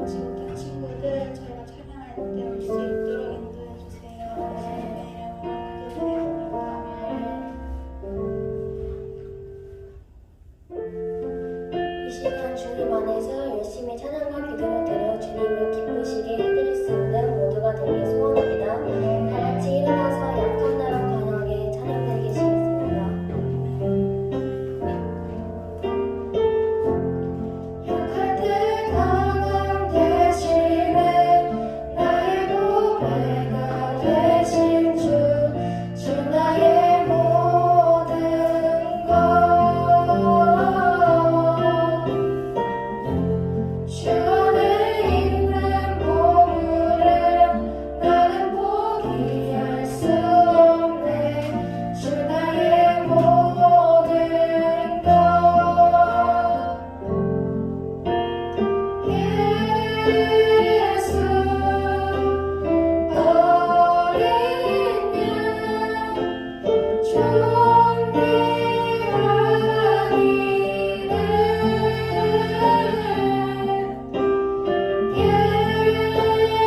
지금부터 친구들 저희가 찬양할 때 올 수 있도록 인도해 주세요. 예수님의 이 시간 주님 안에서 열심히 찬양과 기도를 드려 주님을 기쁘시게 해드릴 수 있는 모두가 되길 소원합니다. 다 같이 일어나서 약한 나라 간하게 찬양 드리겠습니다. 약할 때 강함 되시네 나의 보배가 되신 주 나의 모든 주 안에 있는 보물을 나는 포기할 수 없네 주 나의 모든 것 예수 어린 양 존귀하니는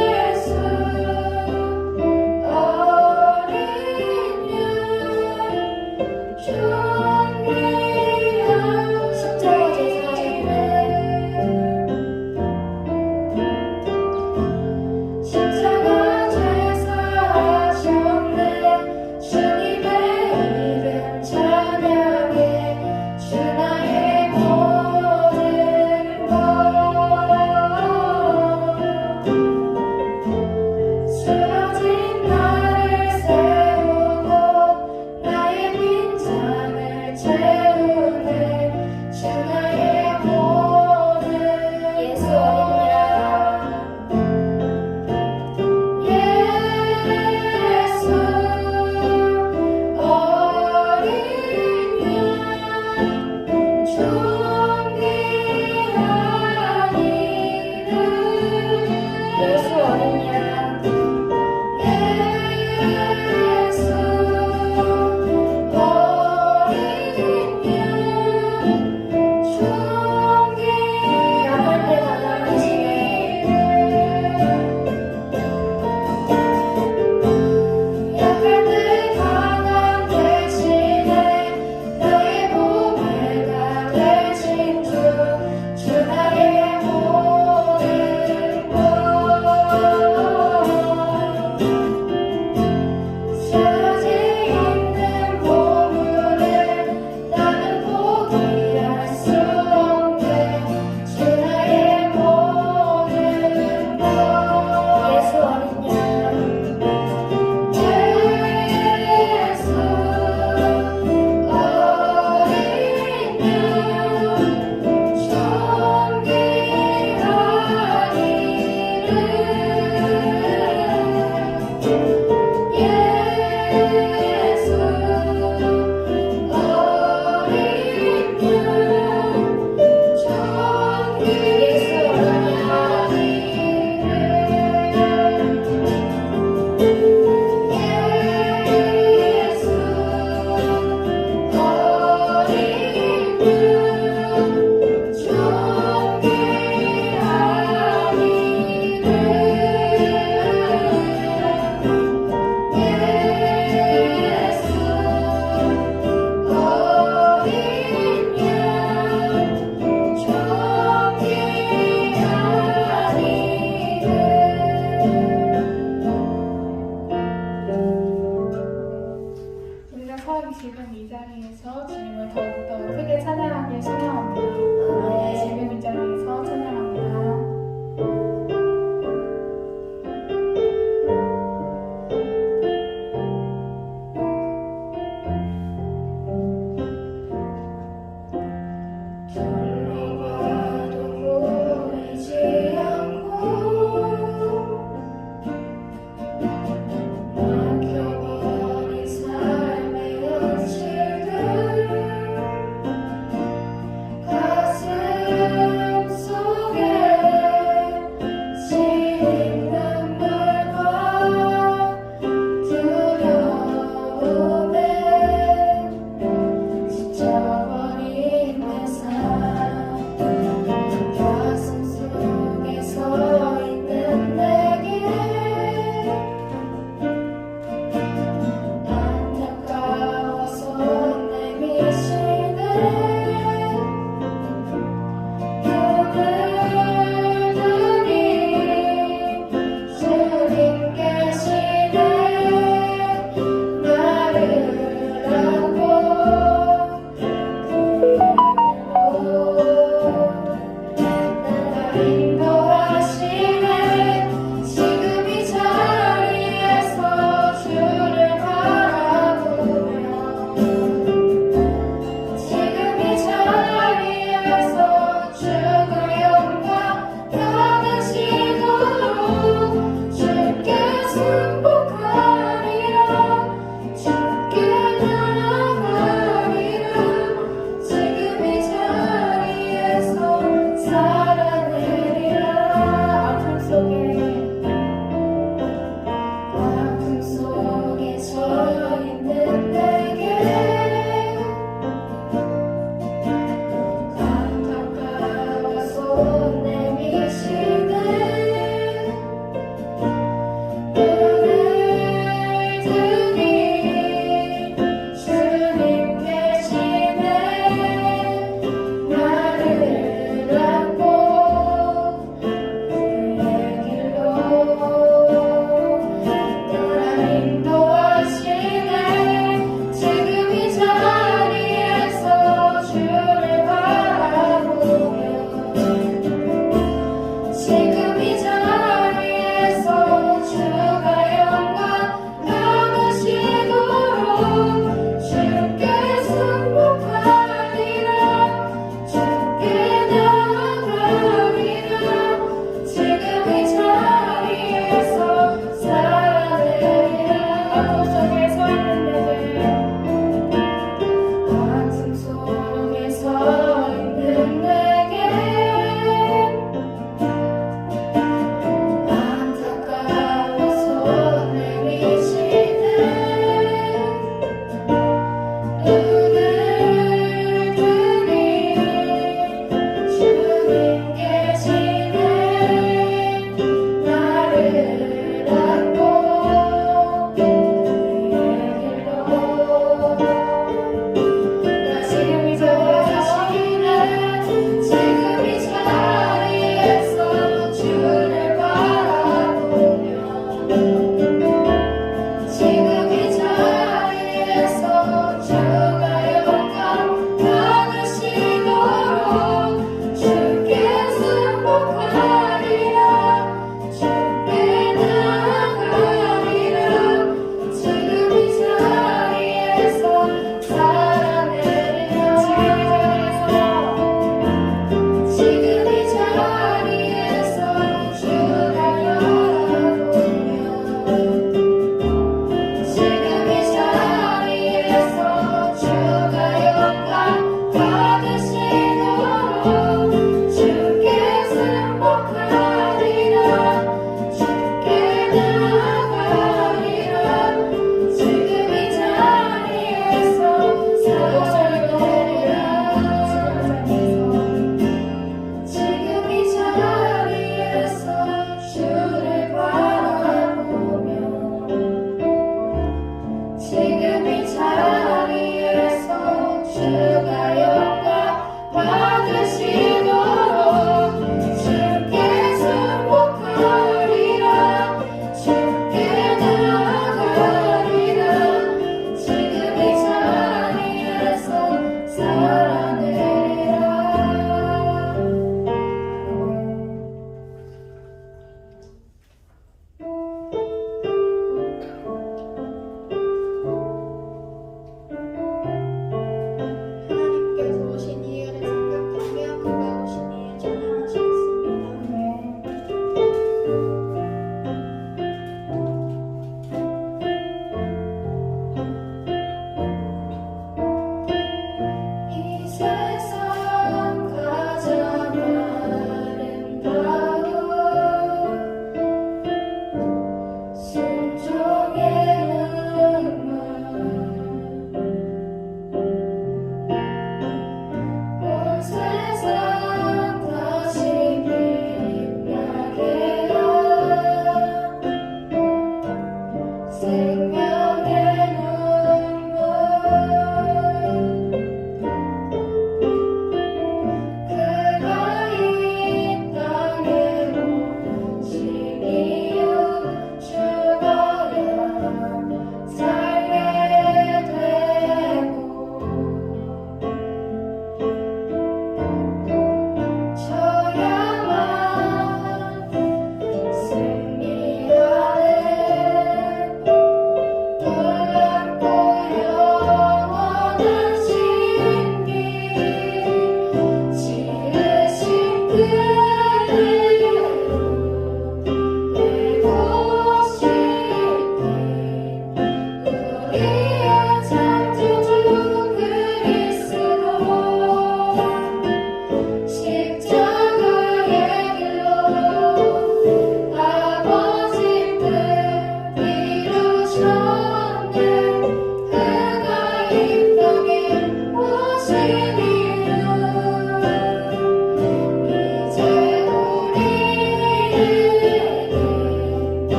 예수 어린 양 존귀하니는 십자가 제사하셨네.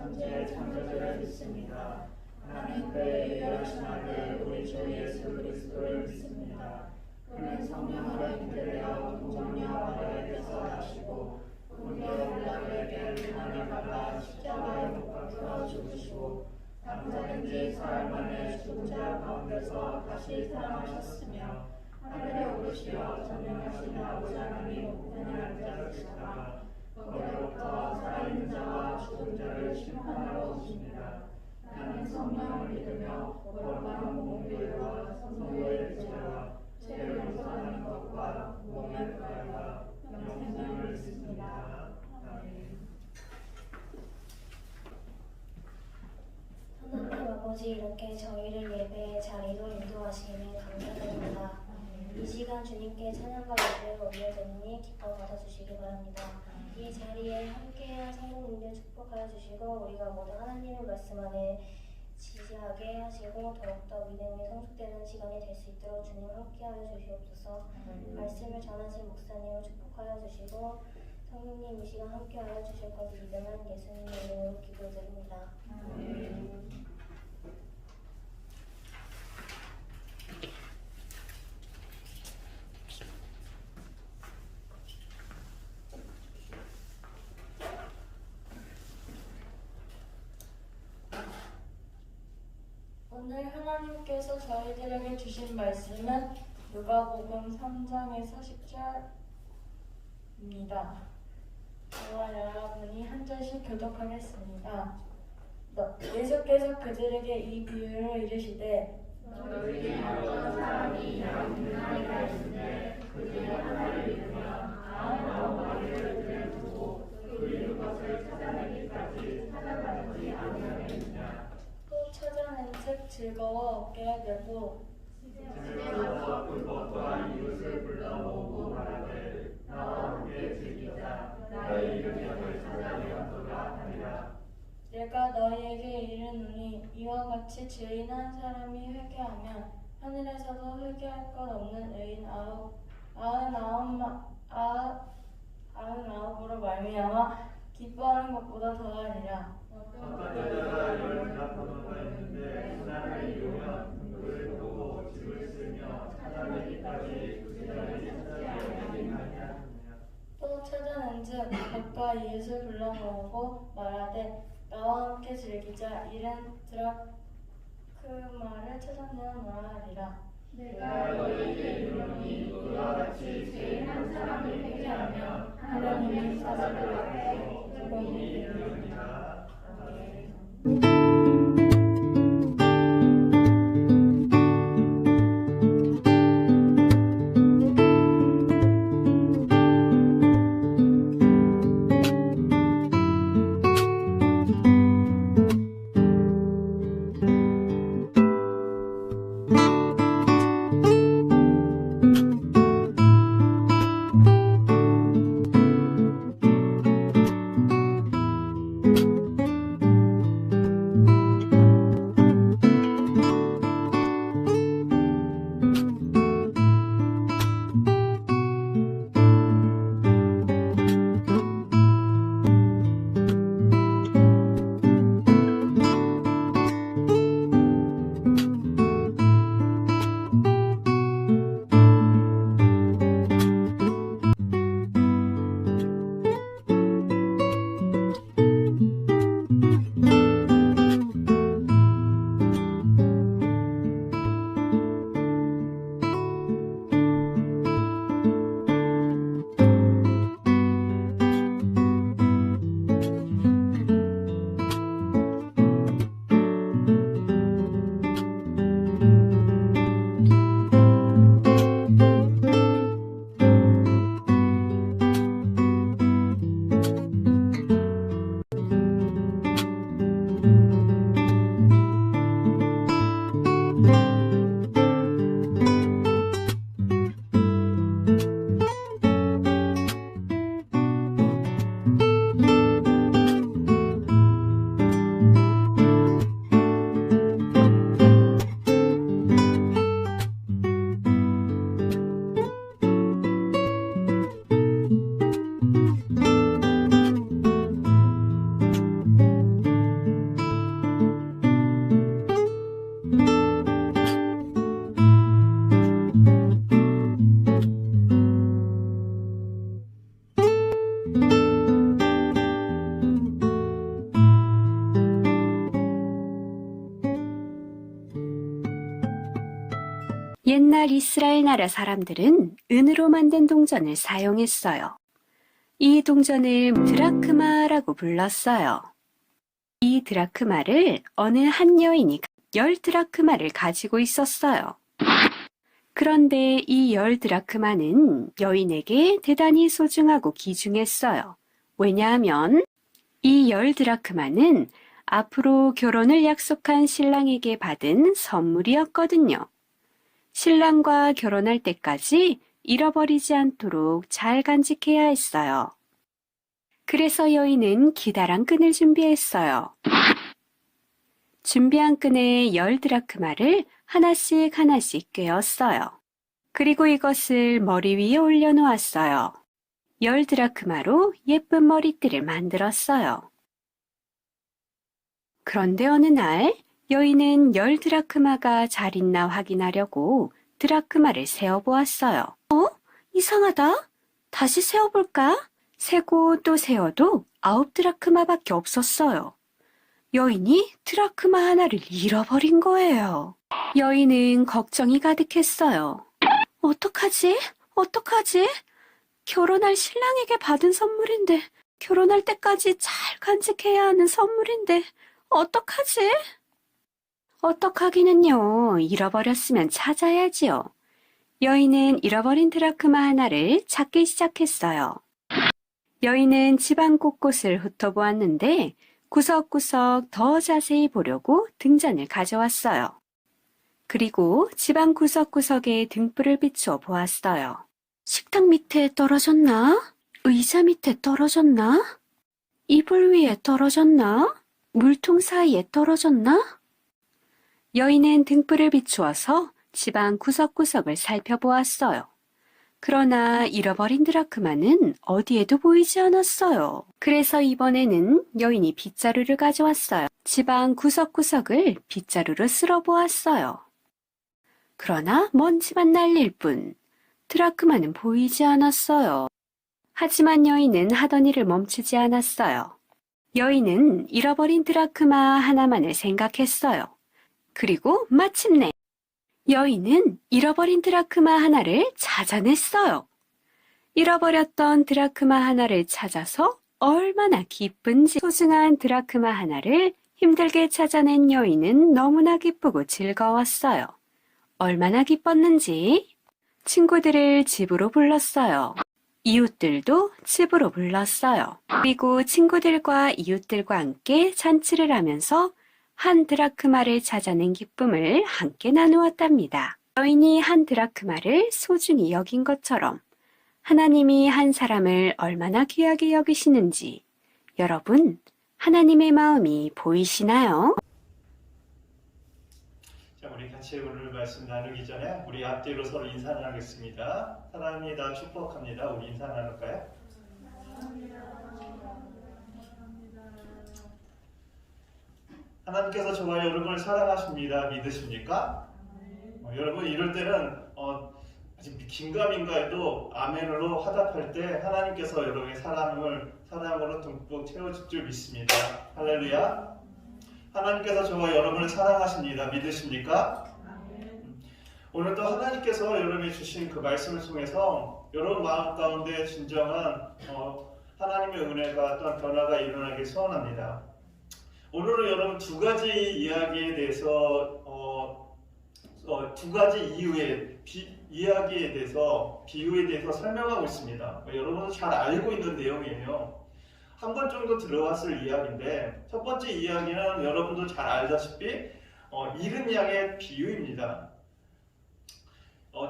천지의 창조주를 믿습니다. 나는 그의 유일하신 아들 우리 주 예수 그리스도를 믿습니다. 그는 성령으로 잉태되어 동정녀 마리아에게서 나시고 본디오 빌라도에게 고난을 받아 십자가에 못 박혀 죽으시고 장사된 지 사흘 만에 죽은 자 가운데서 다시 살아나셨으며 하늘에 오르시어 전능하신 아버지 하나님 우편에 앉아계시다가 거기로부터 살아있는 자와 죽은 자를 심판하러 오십니다. 나는 성령을 믿으며 거룩한 공의와 성도의 교제와 죄를 용서하는 것과 몸의 부활과 영생을 믿습니다. 아멘. 하나님 아버지, 이렇게 저희를 예배의 자리로 인도하시면 감사드립니다. 이 시간 주님께 찬양과 예배를 올려드리니 기뻐 받아주시기 바랍니다. 이 자리에 함께한 성도님들 축복하여 주시고 우리가 모두 하나님의 말씀 안에 지지하게 하시고 더욱더 믿음이 성숙되는 시간이 될 수 있도록 주님 함께하여 주시옵소서. 말씀을 전하신 목사님을 축복하여 주시고 성령님 이 시간 함께하여 주실 것을 믿음은 예수님 이름으로 기도드립니다. 오늘 하나님께서 저희들에게 주신 말씀은 누가복음 3장에서 10절입니다. 저와 여러분이 한 절씩 교독하겠습니다. 예수께서 그들에게 이 비유를 이르시되 너희에게 어떤 사람이 양 100마리가 있는데 그 중에 하나를 잃으면 99마리를 그냥 두고 그 잃은 것을 찾아내기까지 찾아가지 아니하겠느냐. 또 찾아낸 즉 즐거워 어깨에 메고 집에서 불법과 이웃을 불러모으고 말하되 나와 함께 즐기자. 나의 잃은 것을 찾아내었도다 하리라. 내가 너희에게 이르노니 이와 같이 죄인 한 사람이 회개하면 하늘에서도 회개할 것 없는 의인 99으로 말미암아 기뻐하는 것보다 더하리라. 어떤 여자가 10대나무가 있는데 하나를 이루면 그를 보고 집을 쓰며 찾아내기까지 그 시간이 찾지 아니하느냐. 또 찾아낸즉 각각 이웃을 불러 모으고 말하되 나와 함께 즐기자. 이른 드라크마를 찾아내어노라 하리라. 내가 너희에게 이르노니 이와 같이 죄인 한 사람이 회개하며 하나님의 사자들 앞에서 복음이 이르리라. 아멘. 옛날 이스라엘 나라 사람들은 은으로 만든 동전을 사용했어요. 이 동전을 드라크마라고 불렀어요. 이 드라크마를 어느 한 여인이 10드라크마를 가지고 있었어요. 그런데 이 10드라크마는 여인에게 대단히 소중하고 귀중했어요. 왜냐하면 이 10드라크마는 앞으로 결혼을 약속한 신랑에게 받은 선물이었거든요. 신랑과 결혼할 때까지 잃어버리지 않도록 잘 간직해야 했어요. 그래서 여인은 기다란 끈을 준비했어요. 준비한 끈에 10드라크마를 하나씩 꿰었어요. 그리고 이것을 머리 위에 올려놓았어요. 10드라크마로 예쁜 머리띠를 만들었어요. 그런데 어느 날 여인은 10드라크마가 잘 있나 확인하려고 드라크마를 세어보았어요. 이상하다. 다시 세어볼까? 세고 또 세어도 9드라크마밖에 없었어요. 여인이 드라크마 하나를 잃어버린 거예요. 여인은 걱정이 가득했어요. 어떡하지? 결혼할 신랑에게 받은 선물인데, 결혼할 때까지 잘 간직해야 하는 선물인데, 어떡하지? 어떡하기는요. 잃어버렸으면 찾아야지요. 여인은 잃어버린 드라크마 하나를 찾기 시작했어요. 여인은 집안 곳곳을 훑어보았는데 구석구석 더 자세히 보려고 등잔을 가져왔어요. 그리고 집안 구석구석에 등불을 비추어 보았어요. 식탁 밑에 떨어졌나? 의자 밑에 떨어졌나? 이불 위에 떨어졌나? 물통 사이에 떨어졌나? 여인은 등불을 비추어서 집안 구석구석을 살펴보았어요. 그러나 잃어버린 드라크마는 어디에도 보이지 않았어요. 그래서 이번에는 여인이 빗자루를 가져왔어요. 집안 구석구석을 빗자루로 쓸어보았어요. 그러나 먼지만 날릴 뿐 드라크마는 보이지 않았어요. 하지만 여인은 하던 일을 멈추지 않았어요. 여인은 잃어버린 드라크마 하나만을 생각했어요. 그리고 마침내 여인은 잃어버린 드라크마 하나를 찾아냈어요. 잃어버렸던 드라크마 하나를 찾아서 얼마나 기쁜지. 소중한 드라크마 하나를 힘들게 찾아낸 여인은 너무나 기쁘고 즐거웠어요. 얼마나 기뻤는지 친구들을 집으로 불렀어요. 이웃들도 집으로 불렀어요. 그리고 친구들과 이웃들과 함께 잔치를 하면서 한 드라크마를 찾아낸 기쁨을 함께 나누었답니다. 여인이 한 드라크마를 소중히 여긴 것처럼 하나님이 한 사람을 얼마나 귀하게 여기시는지 여러분, 하나님의 마음이 보이시나요? 자, 우리 같이 오늘 말씀 나누기 전에 우리 앞뒤로 서로 인사 나누겠습니다. 사랑합니다. 축복합니다. 우리 인사 나눌까요? 하나님께서 저와 여러분을 사랑하십니다. 믿으십니까? 여러분 이럴 때는 아직 긴가민가 해도 아멘으로 화답할 때 하나님께서 여러분의 사랑으로 듬뿍 채워줄 줄 믿습니다. 할렐루야. 하나님께서 저와 여러분을 사랑하십니다. 믿으십니까? 오늘도 하나님께서 여러분이 주신 그 말씀을 통해서 여러분 마음 가운데 진정한 하나님의 은혜가 어떤 변화가 일어나길 소원합니다. 오늘은 여러분 두 가지 이야기에 대해서 두 가지 이야기에 대해서 비유에 대해서 설명하고 있습니다. 여러분은 잘 알고 있는 내용이에요. 한 번 정도 들어왔을 이야기인데 첫 번째 이야기는 여러분도 잘 알다시피 잃은 양의 비유입니다.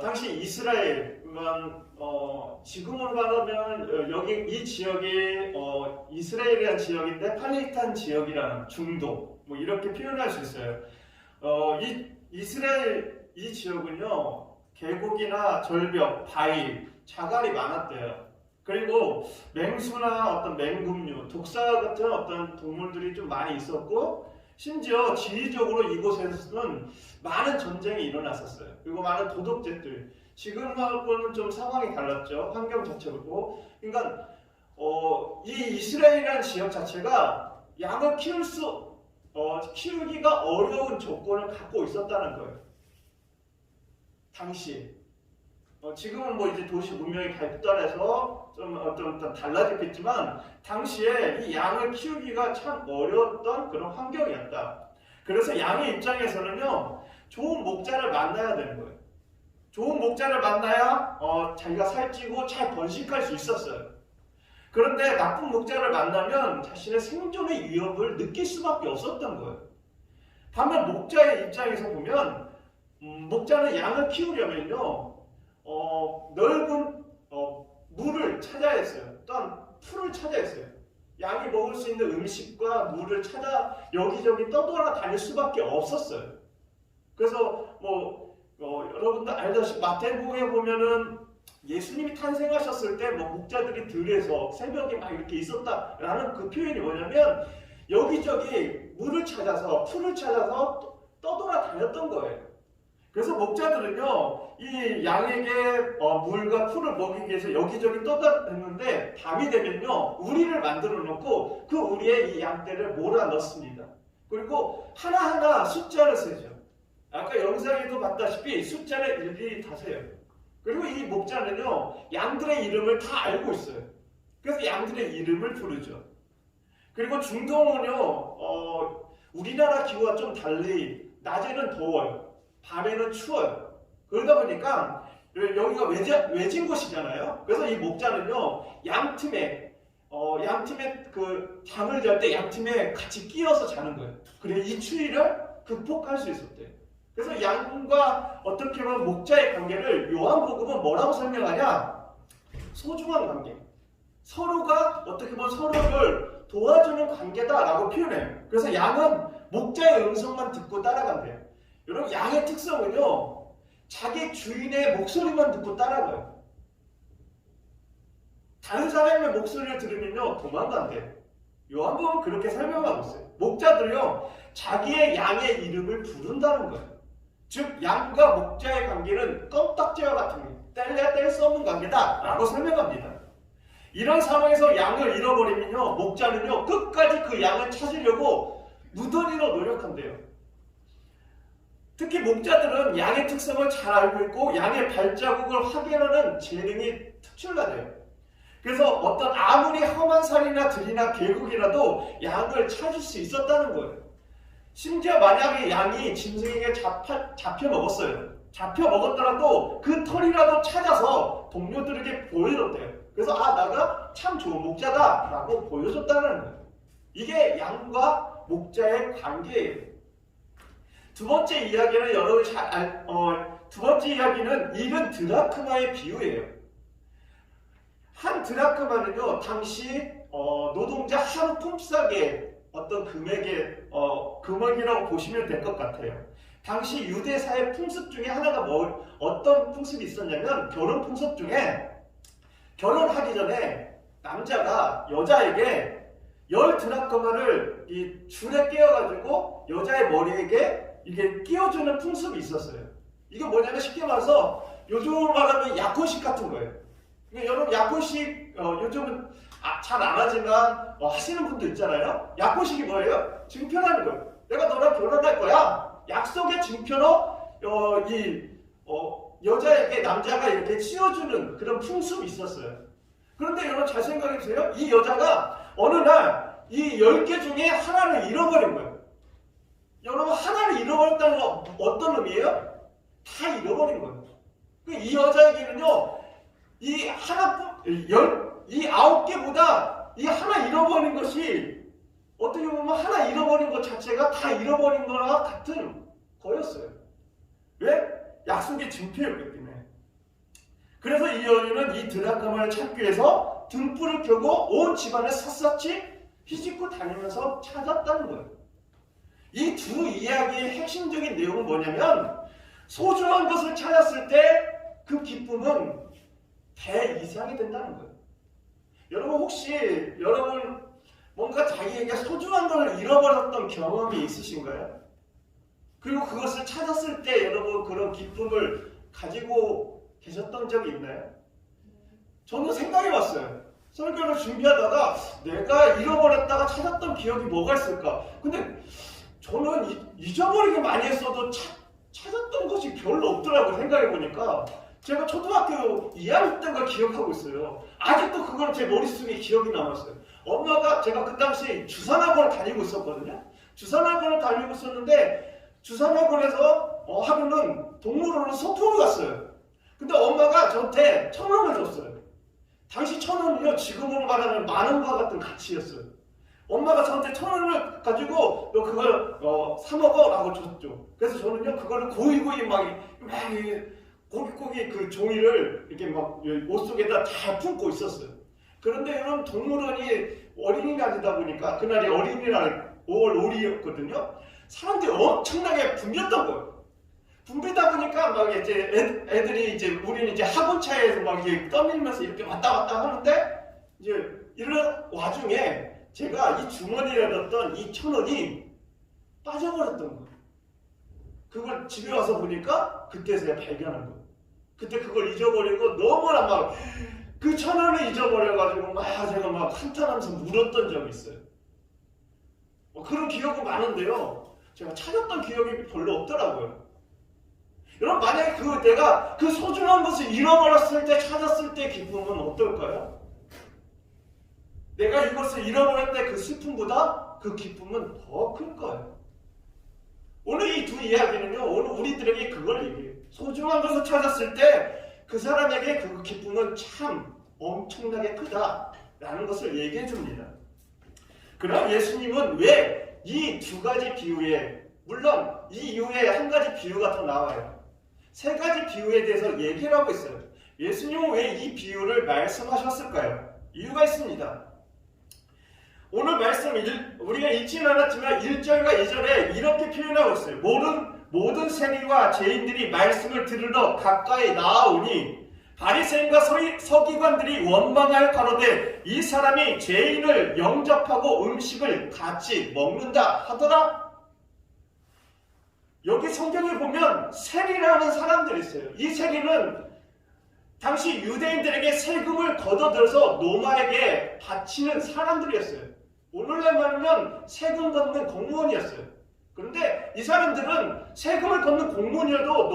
당시 이스라엘만 지금으로 말하면 여기 이 지역이 이스라엘이라는 지역인데 팔레스타인 지역이라는 중동 뭐 이렇게 표현할 수 있어요. 이스라엘 이 지역은요 계곡이나 절벽, 바위, 자갈이 많았대요. 그리고 맹수나 어떤 맹금류, 독사 같은 어떤 동물들이 좀 많이 있었고 심지어 지리적으로 이곳에서는 많은 전쟁이 일어났었어요. 그리고 많은 도덕죄들. 지금하고는 좀 상황이 달랐죠. 환경 자체고. 그러니까 이 이스라엘이라는 지역 자체가 양을 키우기가 어려운 조건을 갖고 있었다는 거예요. 당시 지금은 뭐 이제 도시 문명이 발달해서 좀 어떤 달라졌겠지만 당시에 이 양을 키우기가 참 어려웠던 그런 환경이었다. 그래서 양의 입장에서는요, 좋은 목자를 만나야 되는 거예요. 좋은 목자를 만나야 자기가 살찌고 잘 번식할 수 있었어요. 그런데 나쁜 목자를 만나면 자신의 생존의 위협을 느낄 수밖에 없었던 거예요. 반면 목자의 입장에서 보면 목자는 양을 키우려면요, 넓은 물을 찾아야 했어요. 또한 풀을 찾아야 했어요. 양이 먹을 수 있는 음식과 물을 찾아 여기저기 떠돌아다닐 수밖에 없었어요. 그래서 여러분들 알다시피 마태복음에 보면은 예수님이 탄생하셨을 때 목자들이 들에서 새벽에 막 이렇게 있었다라는 그 표현이 뭐냐면 여기저기 물을 찾아서 풀을 찾아서 떠돌아다녔던 거예요. 그래서 목자들은요, 이 양에게 물과 풀을 먹이기 위해서 여기저기 떠다녔는데 밤이 되면요, 우리를 만들어 놓고 그 우리에 이 양떼를 몰아 넣습니다. 그리고 하나하나 숫자를 세죠. 아까 영상에도 봤다시피 숫자를 일일이 다 세요. 그리고 이 목자는요, 양들의 이름을 다 알고 있어요. 그래서 양들의 이름을 부르죠. 그리고 중동은요, 우리나라 기후와 좀 달리 낮에는 더워요. 밤에는 추워요. 그러다 보니까 여기가 외진 곳이잖아요. 그래서 이 목자는요, 양틈에 그 잠을 잘 때 양틈에 같이 끼어서 자는 거예요. 그래 이 추위를 극복할 수 있었대요. 그래서 양과 어떻게 보면 목자의 관계를 요한복음은 뭐라고 설명하냐? 소중한 관계. 서로가 어떻게 보면 서로를 도와주는 관계다라고 표현해요. 그래서 양은 목자의 음성만 듣고 따라간대요. 여러분, 양의 특성은요, 자기 주인의 목소리만 듣고 따라가요. 다른 사람의 목소리를 들으면요, 도망간대요. 요한복음은 그렇게 설명하고 있어요. 목자들은요, 자기의 양의 이름을 부른다는 거예요. 즉, 양과 목자의 관계는 껌딱지와 같은 거, 뗄래야 뗄 수 없는 관계다라고 설명합니다. 이런 상황에서 양을 잃어버리면요, 목자는요, 끝까지 그 양을 찾으려고 무더기로 노력한대요. 특히 목자들은 양의 특성을 잘 알고 있고 양의 발자국을 확인하는 재능이 특출나대요. 그래서 어떤 아무리 험한 산이나 들이나 계곡이라도 양을 찾을 수 있었다는 거예요. 심지어 만약에 양이 짐승에게 잡혀 먹었어요. 잡혀 먹었더라도 그 털이라도 찾아서 동료들에게 보여줬대요. 그래서 나가 참 좋은 목자다 라고 보여줬다는 거예요. 이게 양과 목자의 관계예요. 두 번째 이야기는 여러분이 두 번째 이야기는 잃은 드라크마의 비유예요. 한 드라크마는요, 당시 노동자 하루 품삯의 어떤 금액의 금액이라고 보시면 될 것 같아요. 당시 유대사의 풍습 중에 하나가 어떤 풍습이 있었냐면 결혼 풍습 중에 결혼하기 전에 남자가 여자에게 10드라크마를 이 줄에 끼워가지고 여자의 머리에게 이게 끼워주는 풍습이 있었어요. 이게 뭐냐면 쉽게 말해서 요즘으로 말하면 약혼식 같은 거예요. 그러니까 여러분 약혼식 요즘은 잘 안 하지만 하시는 분도 있잖아요. 약혼식이 뭐예요? 증표라는 거예요. 내가 너랑 결혼할 거야. 약속의 증표로 여자에게 남자가 이렇게 씌워주는 그런 풍습이 있었어요. 그런데 여러분 잘 생각해 보세요. 이 여자가 어느 날 이 10개 중에 하나를 잃어버린 거예요. 여러분, 하나를 잃어버렸다는 건 어떤 의미예요? 다 잃어버린 거예요. 이 여자에게는요, 이 9개보다 이 하나 잃어버린 것이 어떻게 보면 하나 잃어버린 것 자체가 다 잃어버린 거나 같은 거였어요. 왜? 약속의 증표였기 때문에. 그래서 이 여인은 이 드라크마를 찾기 위해서 등불을 켜고 온 집안을 샅샅이 휘짓고 다니면서 찾았다는 거예요. 이 두 이야기의 핵심적인 내용은 뭐냐면 소중한 것을 찾았을 때 그 기쁨은 배 이상이 된다는 거예요. 여러분 혹시 여러분 뭔가 자기에게 소중한 걸 잃어버렸던 경험이 있으신가요? 그리고 그것을 찾았을 때 여러분 그런 기쁨을 가지고 계셨던 적이 있나요? 저는 생각해봤어요. 설교를 준비하다가 내가 잃어버렸다가 찾았던 기억이 뭐가 있을까? 근데 저는 잊어버리기 많이 했어도 찾았던 것이 별로 없더라고. 생각해보니까 제가 초등학교 2학년 때가 기억하고 있어요. 아직도 그건 제 머릿속에 기억이 남았어요. 엄마가, 제가 그 당시 주산학원을 다니고 있었거든요. 주산학원을 다니고 있었는데 주산학원에서 하루는 동물원으로 소풍을 갔어요. 근데 엄마가 저한테 1,000원을 줬어요. 당시 1,000원이요, 지금으로 말하면 만원과 같은 가치였어요. 엄마가 저한테 1,000원을 가지고 너 그걸 사 먹어 라고 줬죠. 그래서 저는요 그거를 고이고이 막 고깃고기 그 종이를 이렇게 막 옷 속에다 다 품고 있었어요. 그런데 이런 동물원이 어린이날이다 보니까 그날이 어린이날 5월 5일이었거든요. 사람들이 엄청나게 붐볐던 거예요. 붐비다 보니까 막 이제 애들이 이제 우리는 이제 학원차에서 막 이렇게 떠밀면서 이렇게 왔다 갔다 하는데 이제 이런 와중에 제가 이 주머니에 넣었던 이 1,000원이 빠져버렸던 거예요. 그걸 집에 와서 보니까 그때서야 발견한 거예요. 그때 그걸 잊어버리고 너무나 막 그 1,000원을 잊어버려가지고 막 제가 막 한탄하면서 울었던 적이 있어요. 그런 기억이 많은데요. 제가 찾았던 기억이 별로 없더라고요. 여러분, 만약에 내가 그 소중한 것을 잃어버렸을 때 찾았을 때 기쁨은 어떨까요? 내가 이것을 잃어버릴 때 그 슬픔보다 그 기쁨은 더 클 거예요. 오늘 이 두 이야기는요, 오늘 우리들에게 그걸 얘기해요. 소중한 것을 찾았을 때 그 사람에게 그 기쁨은 참 엄청나게 크다라는 것을 얘기해 줍니다. 그럼 예수님은 왜 이 두 가지 비유에, 물론 이 이후에 한 가지 비유가 더 나와요. 세 가지 비유에 대해서 얘기를 하고 있어요. 예수님은 왜 이 비유를 말씀하셨을까요? 이유가 있습니다. 오늘 말씀 우리가 읽지는 않았지만 1절과 2절에 이렇게 표현하고 있어요. 모든 세리와 죄인들이 말씀을 들으러 가까이 나아오니 바리새인과 서기관들이 원망하여 가로되 이 사람이 죄인을 영접하고 음식을 같이 먹는다 하더라. 여기 성경에 보면 세리라는 사람들이 있어요. 이 세리는 당시 유대인들에게 세금을 걷어들여서 노마에게 바치는 사람들이었어요. 오늘날 말하면 세금 걷는 공무원이었어요. 그런데 이 사람들은 세금을 걷는 공무원이어도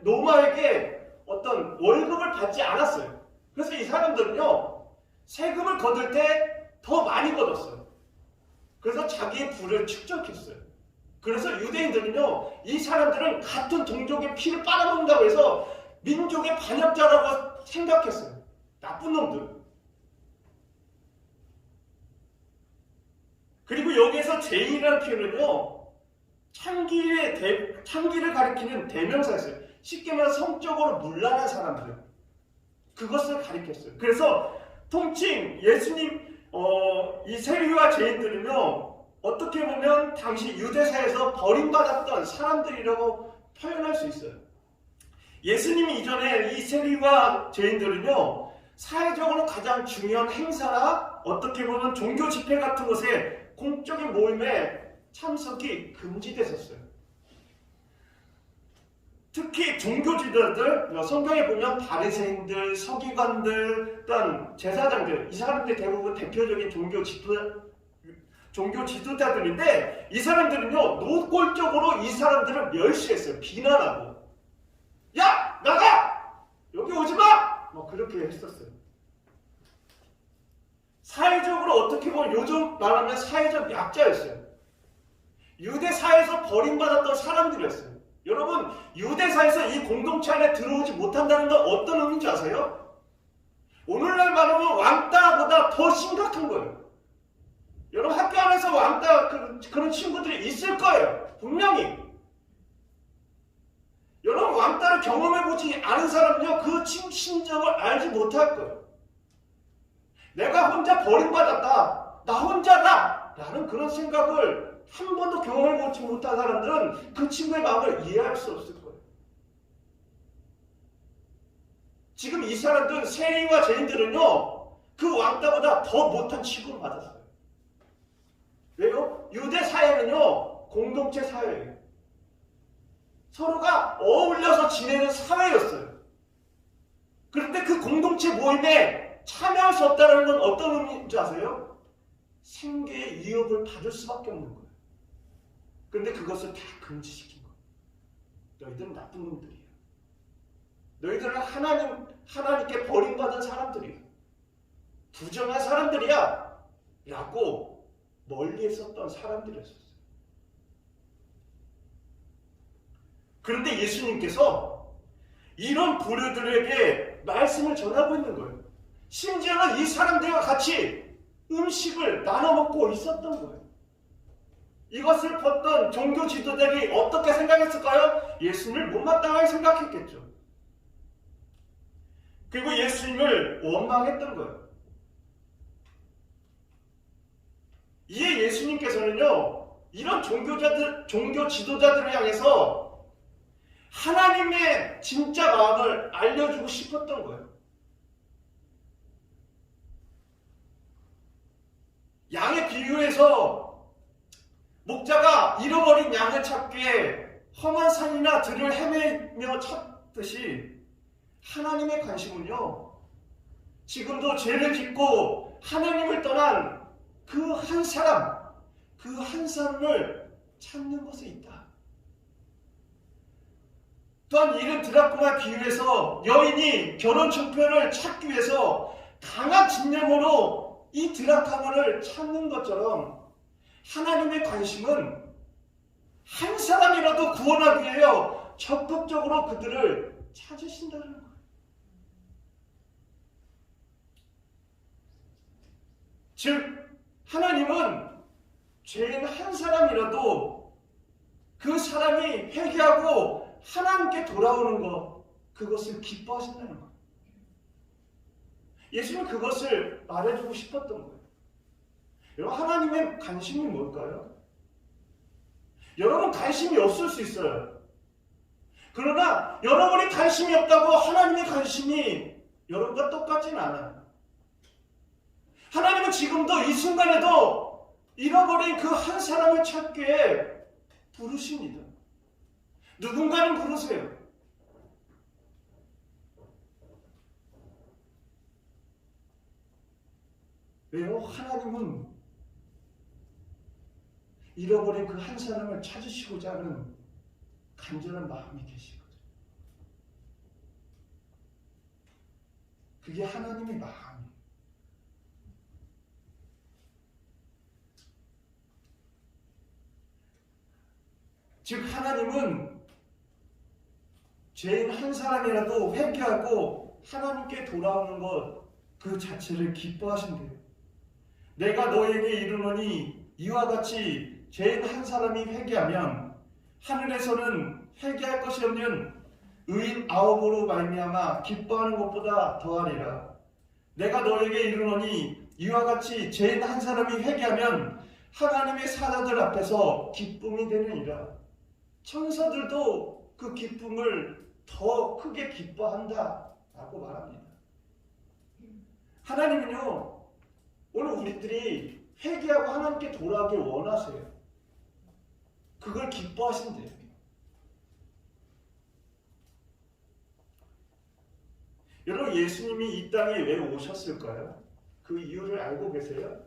노마에게 어떤 월급을 받지 않았어요. 그래서 이 사람들은요, 세금을 걷을 때 더 많이 걷었어요. 그래서 자기의 부를 축적했어요. 그래서 유대인들은요, 이 사람들은 같은 동족의 피를 빨아먹는다고 해서 민족의 반역자라고 생각했어요. 나쁜 놈들. 그리고 여기에서 죄인이라는 표현은요, 창기를 가리키는 대명사였어요. 쉽게 말해서 성적으로 문란한 사람들, 그것을 가리켰어요. 그래서 통칭 예수님 이 세리와 죄인들은요, 어떻게 보면 당시 유대사에서 버림받았던 사람들이라고 표현할 수 있어요. 예수님이 이전에 이 세리와 죄인들은요, 사회적으로 가장 중요한 행사나 어떻게 보면 종교 집회 같은 것에 공적인 모임에 참석이 금지됐었어요. 특히 종교 지도자들, 성경에 보면 바리새인들, 서기관들, 또한 제사장들, 이 사람들이 대부분 대표적인 종교 지도자들인데 이 사람들은요, 노골적으로 이 사람들을 멸시했어요. 비난하고, 야! 나가! 여기 오지 마! 막 그렇게 했었어요. 사회적으로 어떻게 보면 요즘 말하면 사회적 약자였어요. 유대사에서 버림받았던 사람들이었어요. 여러분, 유대사에서 이 공동체 안에 들어오지 못한다는 건 어떤 의미인지 아세요? 오늘날 말하면 왕따보다 더 심각한 거예요. 여러분, 학교 안에서 왕따 그런 친구들이 있을 거예요. 분명히. 여러분, 왕따를 경험해보지 않은 사람은요, 그 심정을 알지 못할 거예요. 내가 혼자 버림받았다, 나 혼자다 라는 그런 생각을 한 번도 경험해보지 못한 사람들은 그 친구의 마음을 이해할 수 없을 거예요. 지금 이 사람들, 세리와 죄인들은요, 그 왕따보다 더 못한 취급을 받았어요. 왜요? 유대 사회는요, 공동체 사회예요. 서로가 어울려서 지내는 사회였어요. 그런데 그 공동체 모임에 참여할 수 없다는 건 어떤 의미인지 아세요? 생계의 위협을 받을 수밖에 없는 거예요. 그런데 그것을 다 금지시킨 거예요. 너희들은 나쁜 놈들이야. 너희들은 하나님께 버림받은 사람들이야. 부정한 사람들이야. 라고 멀리 했었던 사람들이었어요. 그런데 예수님께서 이런 부류들에게 말씀을 전하고 있는 거예요. 심지어는 이 사람들과 같이 음식을 나눠 먹고 있었던 거예요. 이것을 봤던 종교 지도자들이 어떻게 생각했을까요? 예수님을 못마땅하게 생각했겠죠. 그리고 예수님을 원망했던 거예요. 이에 예수님께서는요, 이런 종교 지도자들을 향해서 하나님의 진짜 마음을 알려주고 싶었던 거예요. 양의 비유에서 목자가 잃어버린 양을 찾기 위해 험한 산이나 들을 헤매며 찾듯이 하나님의 관심은요, 지금도 죄를 짓고 하나님을 떠난 그 한 사람을 찾는 것에 있다. 또한 이른 드라크마 비유에서 여인이 결혼 종편을 찾기 위해서 강한 집념으로 이 드라크마를 찾는 것처럼 하나님의 관심은 한 사람이라도 구원하기 위하여 적극적으로 그들을 찾으신다는 거예요. 즉 하나님은 죄인 한 사람이라도 그 사람이 회개하고 하나님께 돌아오는 것, 그것을 기뻐하신다는 거예요. 예수님은 그것을 말해주고 싶었던 거예요. 여러분, 하나님의 관심이 뭘까요? 여러분 관심이 없을 수 있어요. 그러나 여러분이 관심이 없다고 하나님의 관심이 여러분과 똑같지는 않아요. 하나님은 지금도 이 순간에도 잃어버린 그 한 사람을 찾기에 부르십니다. 누군가는 부르세요. 왜요? 하나님은 잃어버린 그 한 사람을 찾으시고자 하는 간절한 마음이 계시거든요. 그게 하나님의 마음이에요. 즉 하나님은 죄인 한 사람이라도 회개하고 하나님께 돌아오는 것 그 자체를 기뻐하신대요. 내가 너에게 이르노니 이와 같이 죄인 한 사람이 회개하면 하늘에서는 회개할 것이 없는 의인 9으로 말미암아 기뻐하는 것보다 더하리라. 내가 너에게 이르노니 이와 같이 죄인 한 사람이 회개하면 하나님의 사자들 앞에서 기쁨이 되느니라. 천사들도 그 기쁨을 더 크게 기뻐한다 라고 말합니다. 하나님은요, 오늘 우리들이 회개하고 하나님께 돌아가길 원하세요. 그걸 기뻐하신대요. 여러분, 예수님이 이 땅에 왜 오셨을까요? 그 이유를 알고 계세요?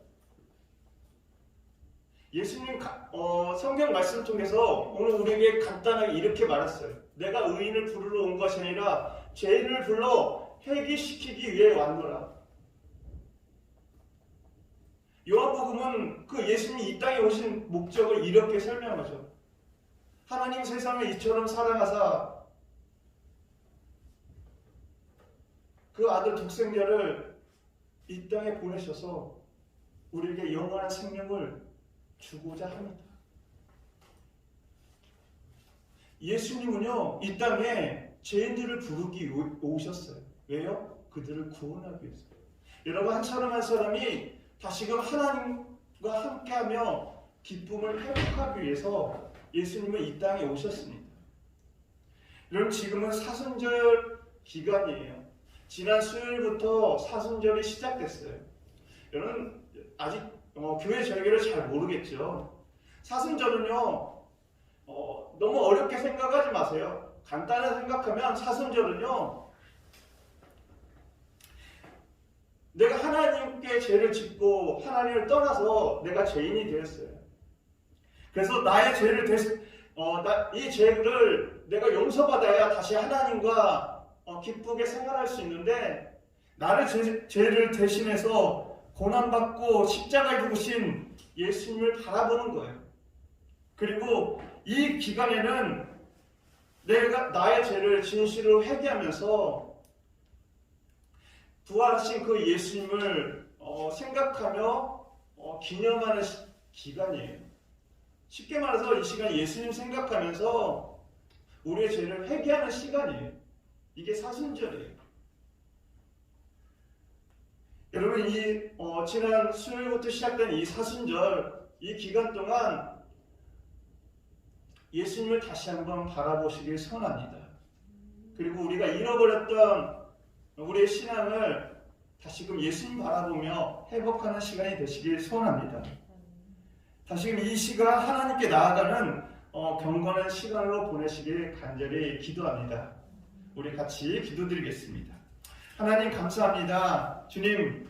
예수님 성경 말씀 중에서 오늘 우리에게 간단하게 이렇게 말했어요. 내가 의인을 부르러 온 것이 아니라 죄인을 불러 회개시키기 위해 왔노라. 요한복음은 그 예수님이 이 땅에 오신 목적을 이렇게 설명하죠. 하나님 세상을 이처럼 사랑하사 그 아들 독생자를 이 땅에 보내셔서 우리에게 영원한 생명을 주고자 합니다. 예수님은요, 이 땅에 죄인들을 부르기 오셨어요. 왜요? 그들을 구원하기 위해서. 여러분, 한 사람 한 사람이 다시금 하나님과 함께하며 기쁨을 회복하기 위해서 예수님은 이 땅에 오셨습니다. 여러분, 지금은 사순절 기간이에요. 지난 수요일부터 사순절이 시작됐어요. 여러분, 아직 교회 절기를 잘 모르겠죠. 사순절은요, 너무 어렵게 생각하지 마세요. 간단하게 생각하면 사순절은요, 내가 하나님께 죄를 짓고 하나님을 떠나서 내가 죄인이 되었어요. 그래서 나의 죄를 이 죄를 내가 용서받아야 다시 하나님과 기쁘게 생활할 수 있는데, 나를 죄를 대신해서 고난받고 십자가에 죽으신 예수님을 바라보는 거예요. 그리고 이 기간에는 내가 나의 죄를 진실로 회개하면서 부활하신 그 예수님을 생각하며 기념하는 기간이에요. 쉽게 말해서 이 시간 예수님 생각하면서 우리의 죄를 회개하는 시간이에요. 이게 사순절이에요. 여러분, 지난 수요일부터 시작된 이 사순절, 이 기간 동안 예수님을 다시 한번 바라보시길 소원합니다. 그리고 우리가 잃어버렸던 우리의 신앙을 다시금 예수님 바라보며 회복하는 시간이 되시길 소원합니다. 다시금 이 시간 하나님께 나아가는 경건한 시간으로 보내시길 간절히 기도합니다. 우리 같이 기도드리겠습니다. 하나님 감사합니다. 주님,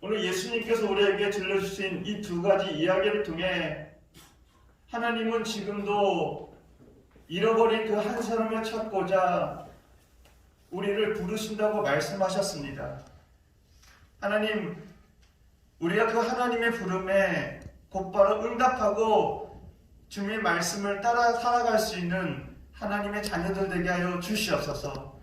오늘 예수님께서 우리에게 들려주신 이 두 가지 이야기를 통해 하나님은 지금도 잃어버린 그 한 사람을 찾고자 우리를 부르신다고 말씀하셨습니다. 하나님, 우리가 그 하나님의 부름에 곧바로 응답하고 주님의 말씀을 따라 살아갈 수 있는 하나님의 자녀들 되게 하여 주시옵소서.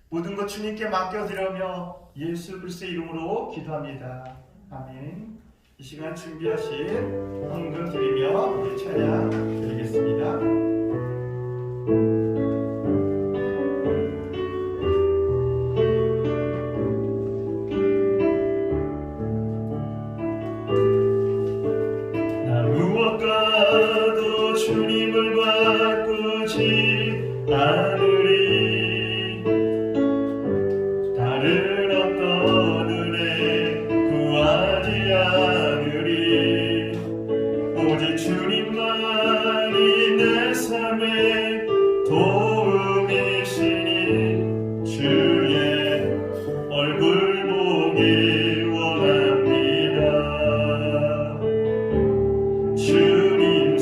모든 것 주님께 맡겨드리며 예수 그리스도의 이름으로 기도합니다. 아멘. 이 시간 준비하신 헌금 드리며 우리 찬양 드리겠습니다. 주님을 바꾸지 않으리. 다른 어떤 은혜 구하지 않으리. 오직 주님만이 내 삶의 도움이시니 주의 얼굴 보기 원합니다. 주님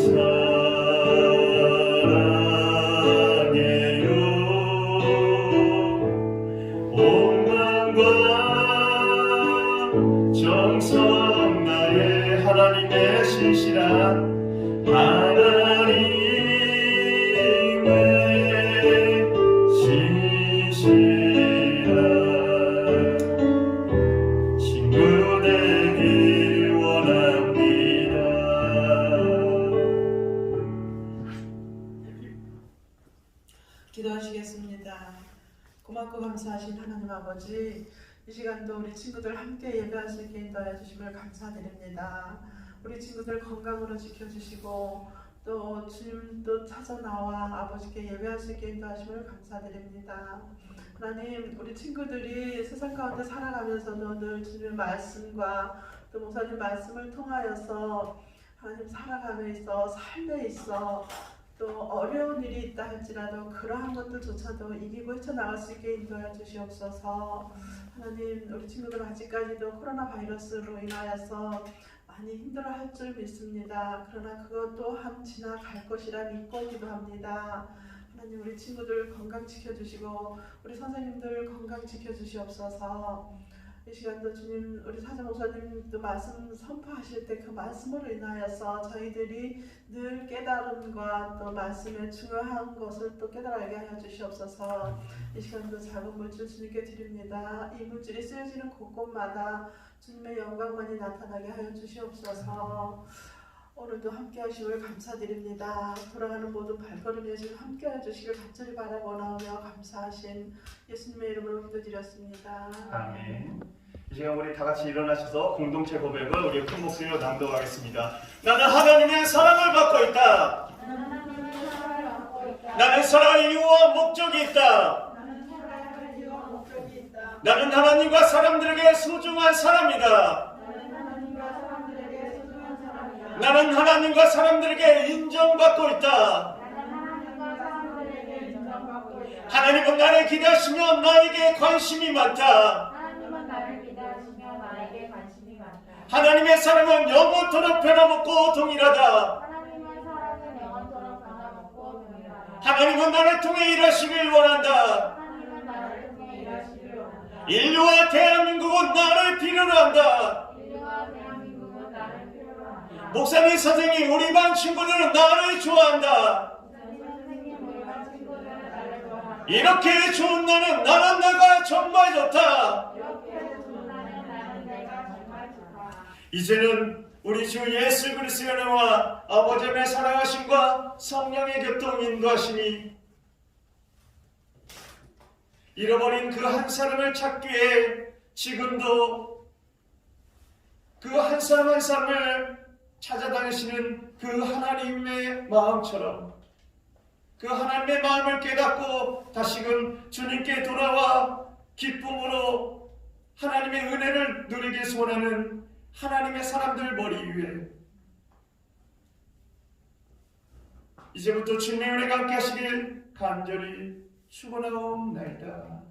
정성 나의 하나님의 신실한 하나님의 신실한 친구 되길 원합니다. 기도하시겠습니다. 고맙고 감사하신 하나님 아버지, 이 시간도 우리 친구들 함께 예배할 수 있게 인도하여 주심을 감사드립니다. 우리 친구들 건강으로 지켜주시고 또 주님도 찾아 나와 아버지께 예배할 수 있게 인도하심을 감사드립니다. 하나님, 우리 친구들이 세상 가운데 살아가면서도 늘 주님의 말씀과 또 목사님 말씀을 통하여서 하나님 살아감에 있어, 삶에 있어 또 어려운 일이 있다 할지라도 그러한 것들조차도 이기고 헤쳐나갈 수 있게 인도하여 주시옵소서. 하나님, 우리 친구들은 아직까지도 코로나 바이러스로 인하여서 많이 힘들어할 줄 믿습니다. 그러나 그것 또한 지나갈 것이라 믿고 기도합니다. 하나님, 우리 친구들 건강 지켜주시고 우리 선생님들 건강 지켜주시옵소서. 이 시간도 주님, 우리 사장 목사님도 말씀 선포하실 때 그 말씀으로 인하여서 저희들이 늘 깨달음과 또 말씀의 중요한 것을 또 깨달게 하여 주시옵소서. 이 시간도 작은 물질 주님께 드립니다. 이 물질이 쓰여지는 곳곳마다 주님의 영광만이 나타나게 하여 주시옵소서. 오늘도 함께 하시길 감사드립니다. 돌아가는 모든 발걸음에 지금 함께 해주시길 간절히 바라보나오며 감사하신 예수님의 이름으로 기도드렸습니다. 아멘. 이 시간 우리 다 같이 일어나셔서 공동체 고백을 우리 큰 목소리로 낭독하겠습니다. 나는 하나님의 사랑을 받고 있다. 나는 살아갈 이유와 목적이 있다. 나는 하나님과 사람들에게 소중한 사람이다. 나는 하나님과 사람들에게 인정받고 있다. 하나님은 나를 기대하시며 나에게 관심이 많다. 하나님의 사랑은 영원토록 변함없고 동일하다. 하나님은 나를 통해 일하시길 원한다. 인류와 대한민국은 나를 필요로 한다. 목사님 선생님 우리 반 친구들은 나를 좋아한다. 이렇게 좋은 나는 내가 정말 좋다. 이제는 우리 주 예수 그리스도의 은혜와 아버지 하나님의 사랑하심과 성령의 교통 인도하심이 잃어버린 그 한 사람을 찾기 위해 지금도 그 한 사람 한 사람을 찾아다니시는 그 하나님의 마음처럼 그 하나님의 마음을 깨닫고 다시금 주님께 돌아와 기쁨으로 하나님의 은혜를 누리기 소원하는 하나님의 사람들 머리 위에 이제부터 주님의 은혜가 함께 하시길 간절히 축원하옵나이다.